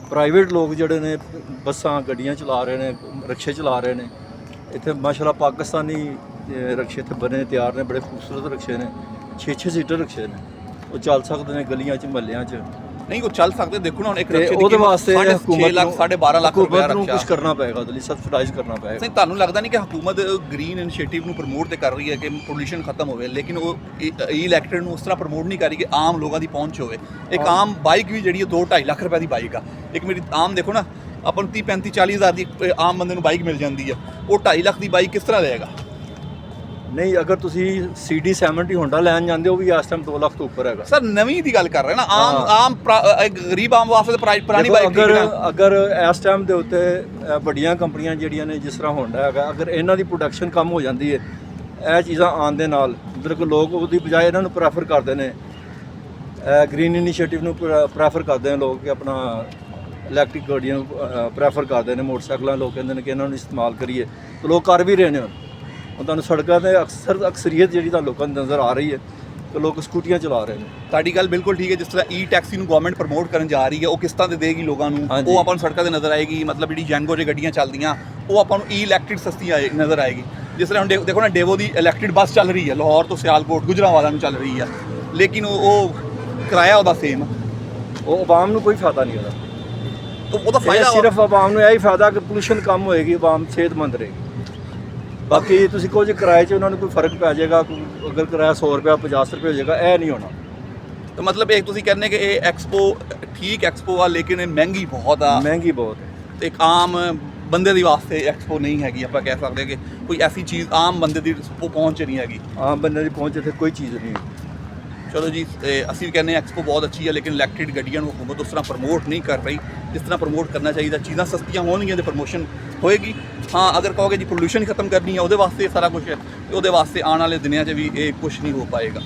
ਪ੍ਰਾਈਵੇਟ ਲੋਕ ਜਿਹੜੇ ਨੇ ਬੱਸਾਂ ਗੱਡੀਆਂ ਚਲਾ ਰਹੇ ਨੇ, ਰਿਕਸ਼ੇ ਚਲਾ ਰਹੇ ਨੇ। ਇੱਥੇ ਮਾਸ਼ਾਅੱਲਾ ਪਾਕਿਸਤਾਨੀ ਰਿਕਸ਼ੇ ਇੱਥੇ ਬਣੇ ਤਿਆਰ ਨੇ, ਬੜੇ ਖੂਬਸੂਰਤ ਰਿਕਸ਼ੇ ਨੇ, 6-6 ਸੀਟਰ ਰਿਕਸ਼ੇ ਨੇ। ਉਹ ਚੱਲ ਸਕਦੇ ਨੇ ਗਲੀਆਂ 'ਚ, ਮਹੱਲਿਆਂ 'ਚ। नहीं वो चल सकते, देखो ना एक ਤੇ रक्शे ਉਹਦੇ की ਵਾਸਤੇ 6 लाख 12.5 लाख रुपया ਹਕੂਮਤ ਨੂੰ रक्षा। ਕੁਝ ਕਰਨਾ ਪਏਗਾ, ਉਹਦੇ ਲਈ ਸਬਸਿਡਾਈਜ਼ ਕਰਨਾ ਪਏਗਾ। ਨਹੀਂ ਤੁਹਾਨੂੰ ਲੱਗਦਾ ਨਹੀਂ ਕਿ ਹਕੂਮਤ ਗ੍ਰੀਨ ਇਨੀਸ਼ੀਏਟਿਵ ਨੂੰ ਪ੍ਰਮੋਟ ਤੇ ਕਰ ਰਹੀ ਹੈ ਕਿ ਪੋਲੂਸ਼ਨ ਖਤਮ ਹੋਵੇ, ਲੇਕਿਨ ਉਹ ਇਲੈਕਟ੍ਰਿਕ ਨੂੰ ਉਸ ਤਰ੍ਹਾਂ ਪ੍ਰਮੋਟ ਨਹੀਂ ਕਰ ਰਹੀ ਕਿ ਆਮ ਲੋਕਾਂ ਦੀ ਪਹੁੰਚ ਹੋਵੇ। ਇੱਕ ਆਮ ਬਾਈਕ ਵੀ ਜਿਹੜੀ ਹੈ 2-2.5 ਲੱਖ ਰੁਪਏ ਦੀ ਬਾਈਕ ਆ। ਇੱਕ ਮੇਰੀ ਆਮ ਦੇਖੋ ਨਾ, ਆਪਾਂ ਨੂੰ 30-35-40 ਹਜ਼ਾਰ ਦੀ ਆਮ ਬੰਦੇ ਨੂੰ ਬਾਈਕ ਮਿਲ ਜਾਂਦੀ ਆ, ਉਹ 2.5 ਲੱਖ ਦੀ ਬਾਈਕ ਕਿਸ ਤਰ੍ਹਾਂ ਲਏਗਾ? ਨਹੀਂ, ਅਗਰ ਤੁਸੀਂ CD70 ਹੋਂਡਾ ਲੈਣ ਜਾਂਦੇ ਹੋ, ਵੀ ਇਸ ਟਾਈਮ 2 ਲੱਖ ਤੋਂ ਉੱਪਰ ਹੈਗਾ। ਸਰ ਨਵੀਂ ਦੀ ਗੱਲ ਕਰ ਰਹੇ ਨਾ, ਆਮ ਗਰੀਬ ਆਮ ਵਾਸਤੇ ਪੁਰਾਣੀ ਦੇਖੋ, ਬਾਈਕ ਅਗਰ ਇਸ ਟਾਈਮ ਦੇ ਉੱਤੇ ਵੱਡੀਆਂ ਕੰਪਨੀਆਂ ਜਿਹੜੀਆਂ ਨੇ, ਜਿਸ ਤਰ੍ਹਾਂ ਹੋਂਡਾ ਹੈਗਾ, ਅਗਰ ਇਹਨਾਂ ਦੀ ਪ੍ਰੋਡਕਸ਼ਨ ਕੰਮ ਹੋ ਜਾਂਦੀ ਹੈ, ਇਹ ਚੀਜ਼ਾਂ ਆਉਣ ਦੇ ਨਾਲ, ਬਿਲਕੁਲ ਲੋਕ ਉਹਦੀ ਬਜਾਏ ਇਹਨਾਂ ਨੂੰ ਪ੍ਰੈਫਰ ਕਰਦੇ ਨੇ ਗ੍ਰੀਨ ਇਨੀਸ਼ੀਏਟਿਵ ਨੂੰ ਪ੍ਰੈਫਰ ਕਰਦੇ ਨੇ ਲੋਕ ਕਿ ਆਪਣਾ ਇਲੈਕਟ੍ਰਿਕ ਗੱਡੀਆਂ ਨੂੰ ਪ੍ਰੈਫਰ ਕਰਦੇ ਨੇ, ਮੋਟਰਸਾਈਕਲਾਂ ਲੋਕ ਕਹਿੰਦੇ ਨੇ ਕਿ ਇਹਨਾਂ ਨੂੰ ਇਸਤੇਮਾਲ ਕਰੀਏ, ਤੇ ਲੋਕ ਕਰ ਵੀ ਰਹੇ ਨੇ। ਹੁਣ ਤੁਹਾਨੂੰ ਸੜਕਾਂ 'ਤੇ ਅਕਸਰੀਅਤ ਜਿਹੜੀ ਤਾਂ ਲੋਕਾਂ ਨੂੰ ਨਜ਼ਰ ਆ ਰਹੀ ਹੈ ਕਿ ਲੋਕ ਸਕੂਟੀਆਂ ਚਲਾ ਰਹੇ ਨੇ। ਤੁਹਾਡੀ ਗੱਲ ਬਿਲਕੁਲ ਠੀਕ ਹੈ। ਜਿਸ ਤਰ੍ਹਾਂ ਈ ਟੈਕਸੀ ਨੂੰ ਗਵਰਨਮੈਂਟ ਪ੍ਰਮੋਟ ਕਰਨ ਜਾ ਰਹੀ ਹੈ, ਉਹ ਕਿਸ਼ਤਾਂ ਤੇ ਦੇਗੀ ਲੋਕਾਂ ਨੂੰ, ਹਾਂਜੀ। ਉਹ ਆਪਾਂ ਨੂੰ ਸੜਕਾਂ ਤੇ ਨਜ਼ਰ ਆਏਗੀ। ਮਤਲਬ ਜਿਹੜੀ ਜੈਂਗੋ 'ਚ ਗੱਡੀਆਂ ਚੱਲਦੀਆਂ ਉਹ ਆਪਾਂ ਨੂੰ ਈ ਇਲੈਕਟ੍ਰਿਕ ਸਸਤੀ ਨਜ਼ਰ ਆਏਗੀ। ਜਿਸ ਤਰ੍ਹਾਂ ਹੁਣ ਦੇਖੋ ਨਾ, ਡੇਵੋ ਦੀ ਇਲੈਕਟ੍ਰਿਕ ਬੱਸ ਚੱਲ ਰਹੀ ਹੈ, ਲਾਹੌਰ ਤੋਂ ਸਿਆਲਕੋਟ ਗੁਜਰਾਂਵਾਲਾ ਨੂੰ ਚੱਲ ਰਹੀ ਹੈ, ਲੇਕਿਨ ਉਹ ਕਿਰਾਇਆ ਉਹਦਾ ਸੇਮ, ਉਹ ਆਵਾਮ ਨੂੰ ਕੋਈ ਫਾਇਦਾ ਨਹੀਂ ਉਹਦਾ। ਤਾਂ ਉਹਦਾ ਇਹ ਫਾਇਦਾ ਸਿਰਫ ਆਵਾਮ ਨੂੰ ਇਹੀ ਫਾਇਦਾ ਕਿ ਪੋਲੂਸ਼ਨ ਕਮ ਹੋਏਗੀ, ਆਵਾਮ ਸਿਹਤਮੰਦ ਰਹੇਗੀ। ਬਾਕੀ ਤੁਸੀਂ ਕਹੋ ਜੇ ਕਿਰਾਏ 'ਚ ਉਹਨਾਂ ਨੂੰ ਕੋਈ ਫਰਕ ਪੈ ਜਾਏਗਾ, ਅਗਰ ਕਿਰਾਇਆ 100 ਰੁਪਇਆ 50 ਰੁਪਏ ਹੋ ਜਾਏਗਾ, ਇਹ ਨਹੀਂ ਹੋਣਾ। ਤਾਂ ਮਤਲਬ ਇਹ ਤੁਸੀਂ ਕਹਿੰਦੇ ਕਿ ਇਹ ਐਕਸਪੋ ਠੀਕ ਐਕਸਪੋ ਆ, ਲੇਕਿਨ ਇਹ ਮਹਿੰਗੀ ਬਹੁਤ ਆ, ਮਹਿੰਗੀ ਬਹੁਤ ਹੈ। ਤੇ ਇੱਕ ਆਮ ਬੰਦੇ ਦੀ ਵਾਸਤੇ ਐਕਸਪੋ ਨਹੀਂ ਹੈਗੀ। ਆਪਾਂ ਕਹਿ ਸਕਦੇ ਕਿ ਕੋਈ ਐਸੀ ਚੀਜ਼ ਆਮ ਬੰਦੇ ਦੀ ਪਹੁੰਚ ਨਹੀਂ ਹੈਗੀ। ਆਮ ਬੰਦੇ ਦੀ ਪਹੁੰਚ ਇੱਥੇ ਕੋਈ ਚੀਜ਼ ਨਹੀਂ ਹੈ। ਚਲੋ ਜੀ, ਅਸੀਂ ਵੀ ਕਹਿੰਦੇ ਹਾਂ ਐਕਸਪੋ ਬਹੁਤ ਅੱਛੀ ਹੈ, ਲੇਕਿਨ ਇਲੈਕਟ੍ਰਿਕ ਗੱਡੀਆਂ ਨੂੰ ਹੁਕੂਮਤ ਉਸ ਤਰ੍ਹਾਂ ਪ੍ਰਮੋਟ ਨਹੀਂ ਕਰ ਰਹੀ ਜਿਸ ਤਰ੍ਹਾਂ ਪ੍ਰਮੋਟ ਕਰਨਾ ਚਾਹੀਦਾ। ਚੀਜ਼ਾਂ ਸਸਤੀਆਂ ਹੋਣਗੀਆਂ ਤੇ ਪ੍ਰਮੋਸ਼ਨ ਹੋਏਗੀ। ਹਾਂ, ਅਗਰ ਕਹੋਗੇ ਜੀ ਪੋਲੂਸ਼ਨ ਖਤਮ ਕਰਨੀ ਹੈ, ਉਹਦੇ ਵਾਸਤੇ ਸਾਰਾ ਕੁਝ ਹੈ, ਤੇ ਉਹਦੇ ਵਾਸਤੇ ਆਉਣ ਵਾਲੇ ਦਿਨਾਂ 'ਚ ਵੀ ਇਹ ਕੁਝ ਨਹੀਂ ਹੋ ਪਾਏਗਾ।